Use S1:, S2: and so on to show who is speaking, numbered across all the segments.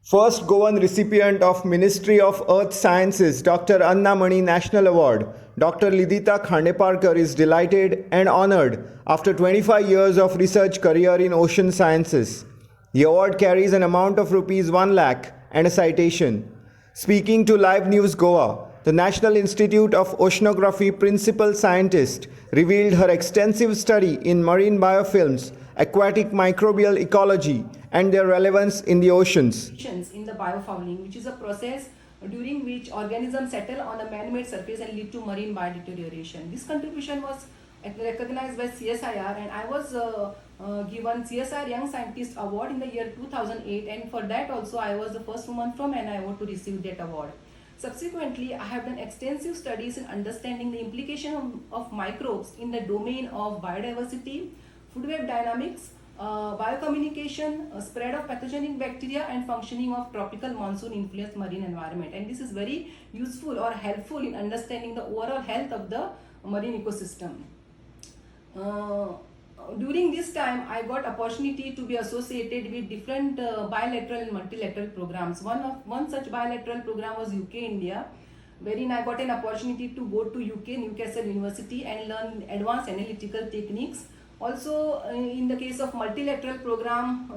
S1: First Goan recipient of Ministry of Earth Sciences Dr. Anna Mani National Award, Dr. Lidita Khandeparkar is delighted and honored after 25 years of research career in ocean sciences. The award carries an amount of rupees 1 lakh and a citation. Speaking to Live News Goa, the National Institute of Oceanography principal scientist revealed her extensive study in marine biofilms, aquatic microbial ecology, and their relevance in the oceans.
S2: In the biofouling, which is a process during which organisms settle on a man-made surface and lead to marine biodeterioration. This contribution was recognized by CSIR, and I was given CSIR Young Scientist Award in the year 2008, and for that also I was the first woman from NIO to receive that award. Subsequently, I have done extensive studies in understanding the implication of microbes in the domain of biodiversity, food web dynamics, biocommunication, spread of pathogenic bacteria, and functioning of tropical monsoon influenced marine environment. And this is very useful or helpful in understanding the overall health of the marine ecosystem. During this time, I got opportunity to be associated with different bilateral and multilateral programs. One such bilateral program was UK India, wherein I got an opportunity to go to UK Newcastle University and learn advanced analytical techniques. Also, in the case of multilateral program,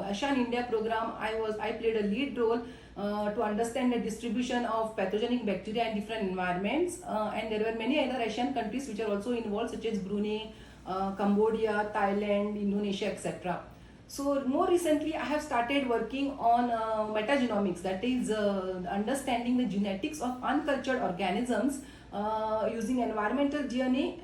S2: ASEAN India program, I played a lead role to understand the distribution of pathogenic bacteria in different environments, and there were many other Asian countries which are also involved, such as Brunei, Cambodia, Thailand, Indonesia, etc. So more recently, I have started working on metagenomics, that is understanding the genetics of uncultured organisms using environmental DNA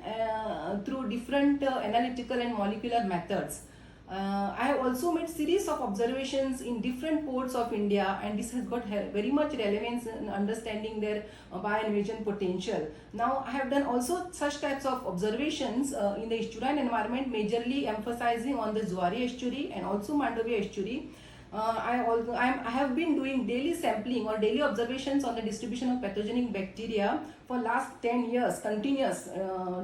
S2: through different analytical and molecular methods. I have also made series of observations in different ports of India, and this has got very much relevance in understanding their bioinvasion potential. Now, I have done also such types of observations in the estuarine environment, majorly emphasizing on the Zuari estuary and also Mandavia estuary. I have been doing daily sampling or daily observations on the distribution of pathogenic bacteria for last 10 years. Continuous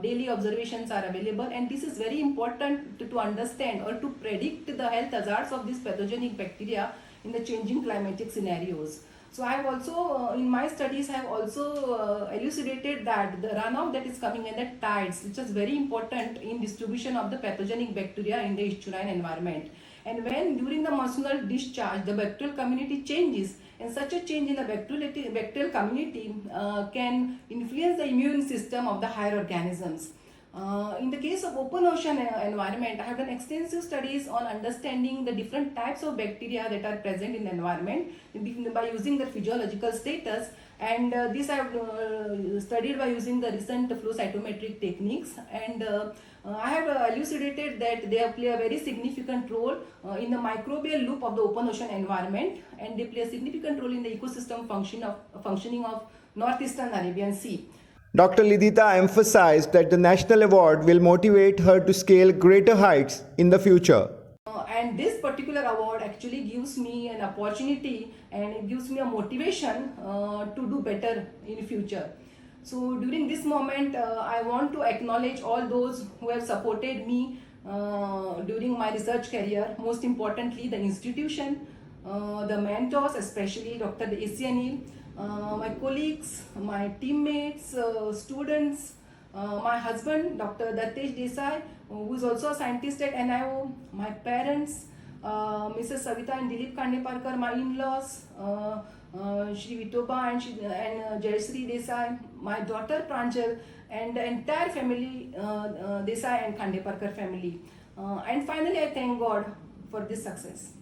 S2: daily observations are available, and this is very important to understand or to predict the health hazards of these pathogenic bacteria in the changing climatic scenarios. So I have also, in my studies, I have also elucidated that the runoff that is coming in the tides, which is very important in distribution of the pathogenic bacteria in the estuarine environment. And when during the monsoonal discharge, the bacterial community changes, and such a change in the bacterial community can influence the immune system of the higher organisms. In the case of open ocean environment, I have done extensive studies on understanding the different types of bacteria that are present in the environment by using their physiological status, and this I have studied by using the recent flow cytometric techniques, and I have elucidated that they play a very significant role in the microbial loop of the open ocean environment, and they play a significant role in the ecosystem functioning of northeastern Arabian Sea.
S1: Dr. Lidita emphasized that the national award will motivate her to scale greater heights in the future.
S2: And this particular award actually gives me an opportunity, and it gives me a motivation to do better in the future. So during this moment, I want to acknowledge all those who have supported me during my research career. Most importantly, the institution, the mentors, especially Dr. A.C. Anil, my colleagues, my teammates, students, my husband, Dr. Datesh Desai, who is also a scientist at NIO, my parents, Mrs. Savita and Dilip Khandeparkar, my in-laws, Shri Vitoba and Jayashree Desai, my daughter Pranjal, and the entire family, Desai and Khandeparkar family. And finally, I thank God for this success.